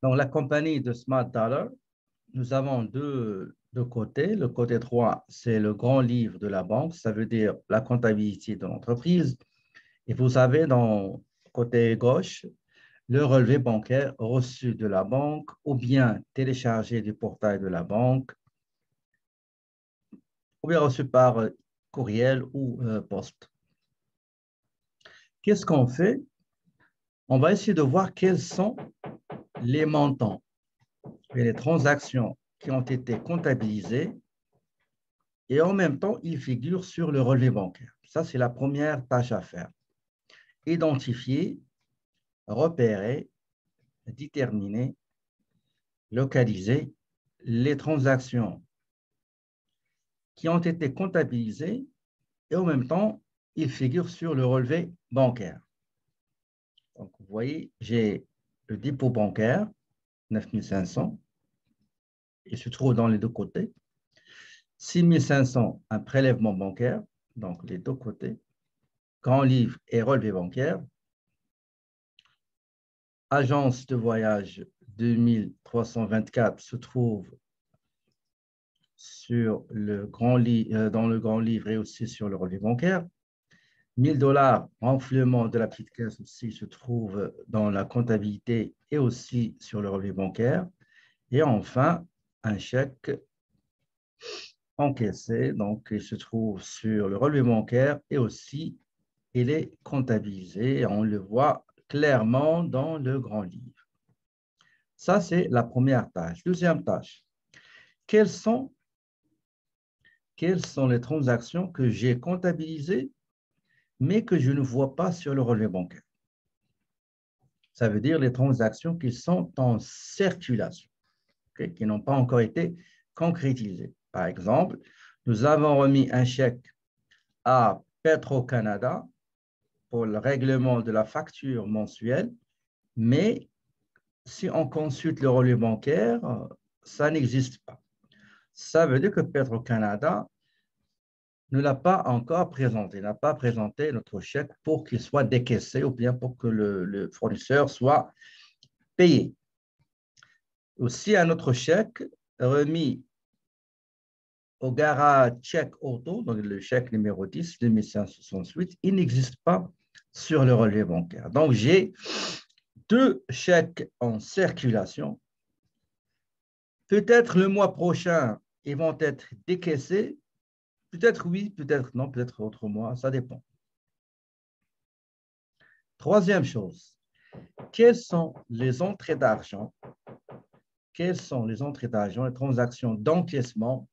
Dans la compagnie de Smart Dollar, nous avons deux côtés. Le côté droit, c'est le grand livre de la banque, ça veut dire la comptabilité de l'entreprise. Et vous avez dans le côté gauche le relevé bancaire reçu de la banque ou bien téléchargé du portail de la banque ou bien reçu par courriel ou poste. Qu'est-ce qu'on fait? On va essayer de voir quels sont les montants et les transactions qui ont été comptabilisées et en même temps, ils figurent sur le relevé bancaire. Ça, c'est la première tâche à faire. Identifier, repérer, déterminer, localiser les transactions qui ont été comptabilisées et en même temps, ils figurent sur le relevé bancaire. Donc, vous voyez, j'ai le dépôt bancaire, 9500, il se trouve dans les deux côtés. 6500, un prélèvement bancaire, donc les deux côtés. Grand livre et relevé bancaire. Agence de voyage 2324 se trouve sur dans le grand livre et aussi sur le relevé bancaire. 1000 $ renflement de la petite caisse aussi se trouve dans la comptabilité et aussi sur le relevé bancaire. Et enfin, un chèque encaissé, donc il se trouve sur le relevé bancaire et aussi il est comptabilisé. On le voit clairement dans le grand livre. Ça, c'est la première tâche. Deuxième tâche, quelles sont les transactions que j'ai comptabilisées, mais que je ne vois pas sur le relevé bancaire? Ça veut dire les transactions qui sont en circulation, okay, qui n'ont pas encore été concrétisées. Par exemple, nous avons remis un chèque à Petro-Canada pour le règlement de la facture mensuelle, mais si on consulte le relevé bancaire, ça n'existe pas. Ça veut dire que Petro-Canada ne l'a pas encore présenté, n'a pas présenté notre chèque pour qu'il soit décaissé ou bien pour que le fournisseur soit payé. Aussi, un autre chèque remis au garage chèque auto, donc le chèque numéro 10, 2568, il n'existe pas sur le relevé bancaire. Donc, j'ai deux chèques en circulation. Peut-être le mois prochain, ils vont être décaissés. Peut-être oui, peut-être non, peut-être autre mois, ça dépend. Troisième chose, quelles sont les entrées d'argent, les transactions d'encaissement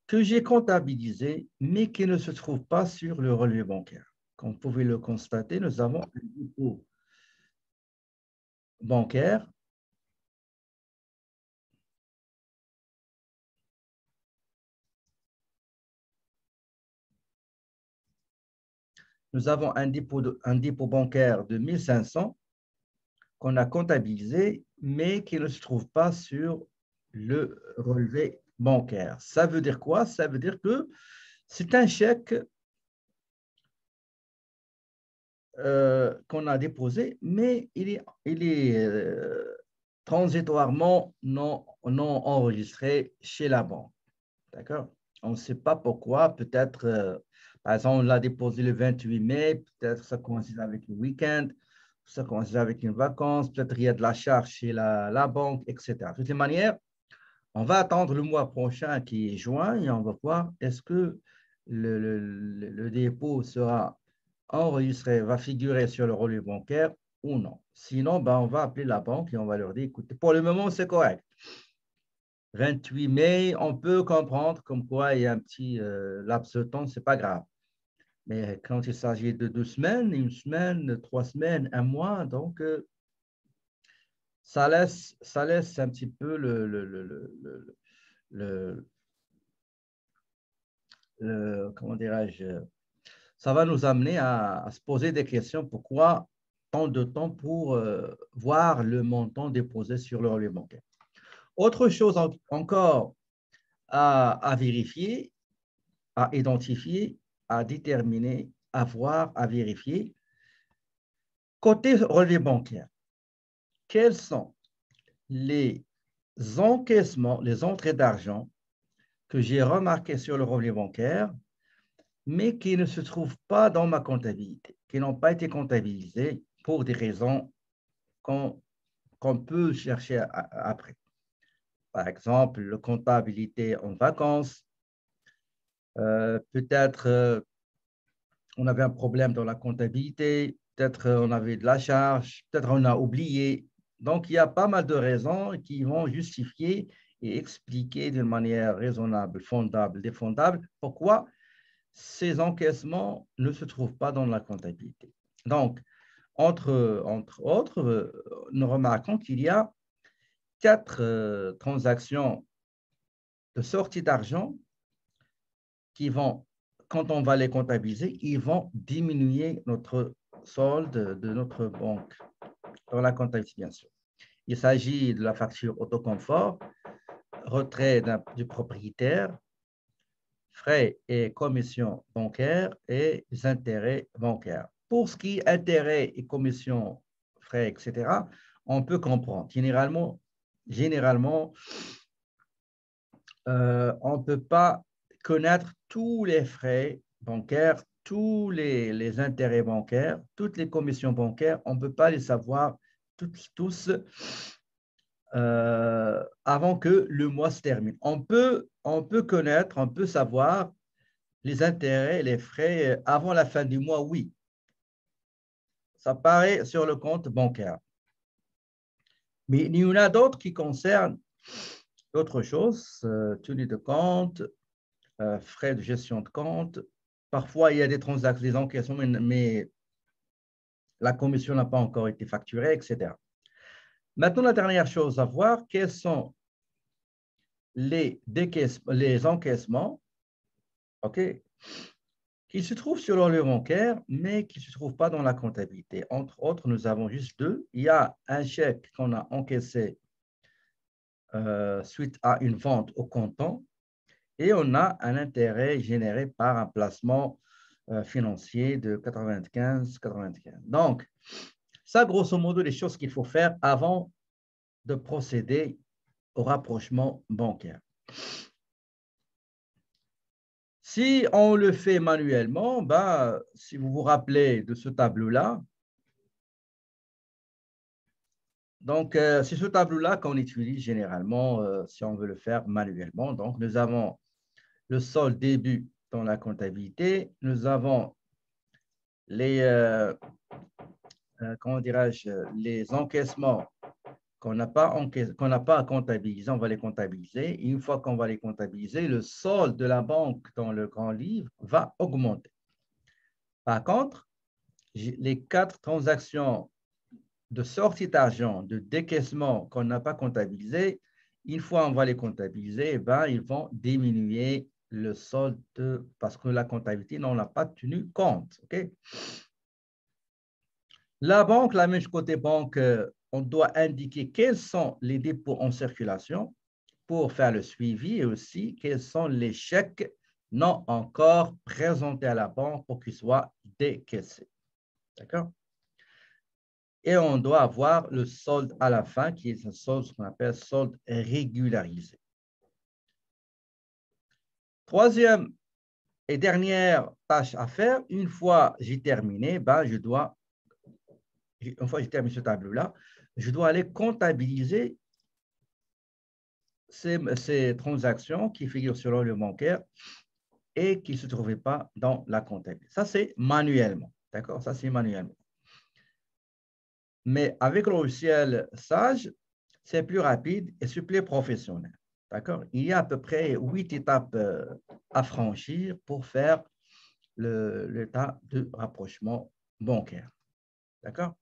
que j'ai comptabilisées, mais qui ne se trouvent pas sur le relevé bancaire? Comme vous pouvez le constater, nous avons un dépôt bancaire. Nous avons un dépôt bancaire de 1500 qu'on a comptabilisé, mais qui ne se trouve pas sur le relevé bancaire. Ça veut dire quoi? Ça veut dire que c'est un chèque qu'on a déposé, mais il est transitoirement non enregistré chez la banque. D'accord? On ne sait pas pourquoi. Peut-être, par exemple, on l'a déposé le 28 mai, peut-être ça coïncide avec le week-end, ça coïncide avec une vacance, peut-être il y a de la charge chez la banque, etc. De toutes les manières, on va attendre le mois prochain qui est juin et on va voir est-ce que le dépôt sera enregistré, va figurer sur le relevé bancaire ou non. Sinon, ben, on va appeler la banque et on va leur dire, écoutez, pour le moment, c'est correct. 28 mai, on peut comprendre comme quoi il y a un petit laps de temps, ce n'est pas grave. Mais quand il s'agit de 2 semaines, une semaine, 3 semaines, un mois, donc ça laisse un petit peu comment dirais-je, ça va nous amener à se poser des questions. Pourquoi tant de temps pour voir le montant déposé sur le relevé bancaire? Autre chose encore à vérifier, à identifier, à déterminer, à voir, à vérifier. Côté relevé bancaire, quelles sont les encaissements, les entrées d'argent que j'ai remarquées sur le relevé bancaire, mais qui ne se trouvent pas dans ma comptabilité, qui n'ont pas été comptabilisées pour des raisons qu'on peut chercher après. Par exemple, la comptabilité en vacances, peut-être on avait un problème dans la comptabilité, peut-être on avait de la charge, peut-être on a oublié. Donc, il y a pas mal de raisons qui vont justifier et expliquer d'une manière raisonnable, fondable, défendable, pourquoi ces encaissements ne se trouvent pas dans la comptabilité. Donc, entre autres, nous remarquons qu'il y a 4 transactions de sortie d'argent qui vont, quand on va les comptabiliser, ils vont diminuer notre solde de notre banque dans la comptabilité, bien sûr. Il s'agit de la facture autoconfort, retrait du propriétaire, frais et commissions bancaires et les intérêts bancaires. Pour ce qui est intérêts et commissions, frais, etc., on peut comprendre. Généralement, on ne peut pas connaître tous les frais bancaires, tous les intérêts bancaires, toutes les commissions bancaires. On ne peut pas les savoir tous avant que le mois se termine. On peut connaître, on peut savoir les intérêts et les frais avant la fin du mois, oui. Ça paraît sur le compte bancaire. Mais il y en a d'autres qui concernent d'autres choses, tenue de compte, frais de gestion de compte. Parfois, il y a des transactions, des encaissements, mais la commission n'a pas encore été facturée, etc. Maintenant, la dernière chose à voir, quels sont les encaissements, OK, qui se trouvent sur le relevé bancaire, mais qui ne se trouvent pas dans la comptabilité. Entre autres, nous avons juste 2. Il y a un chèque qu'on a encaissé suite à une vente au comptant, et on a un intérêt généré par un placement financier de 95,95. Donc, ça, grosso modo, les choses qu'il faut faire avant de procéder au rapprochement bancaire. Si on le fait manuellement, ben, si vous vous rappelez de ce tableau-là, donc c'est ce tableau-là qu'on utilise généralement si on veut le faire manuellement. Donc, nous avons le solde début dans la comptabilité, nous avons les, comment dirais-je, les encaissements qu'on n'a pas à comptabiliser, on va les comptabiliser. Et une fois qu'on va les comptabiliser, le solde de la banque dans le grand livre va augmenter. Par contre, les 4 transactions de sortie d'argent, de décaissement qu'on n'a pas comptabilisées, une fois on va les comptabiliser, eh ben, ils vont diminuer le solde parce que la comptabilité n'en a pas tenu compte. Okay? La banque, la même côté banque, on doit indiquer quels sont les dépôts en circulation pour faire le suivi et aussi quels sont les chèques non encore présentés à la banque pour qu'ils soient décaissés. D'accord? Et on doit avoir le solde à la fin, qui est un solde, ce qu'on appelle solde régularisé. Troisième et dernière tâche à faire, une fois j'ai terminé, ben une fois j'ai terminé ce tableau-là, je dois aller comptabiliser ces transactions qui figurent sur le relevé bancaire et qui ne se trouvaient pas dans la comptabilité. Ça, c'est manuellement. D'accord? Ça, c'est manuellement. Mais avec le logiciel Sage, c'est plus rapide et c'est plus professionnel. D'accord? Il y a à peu près 8 étapes à franchir pour faire l'état de rapprochement bancaire. D'accord?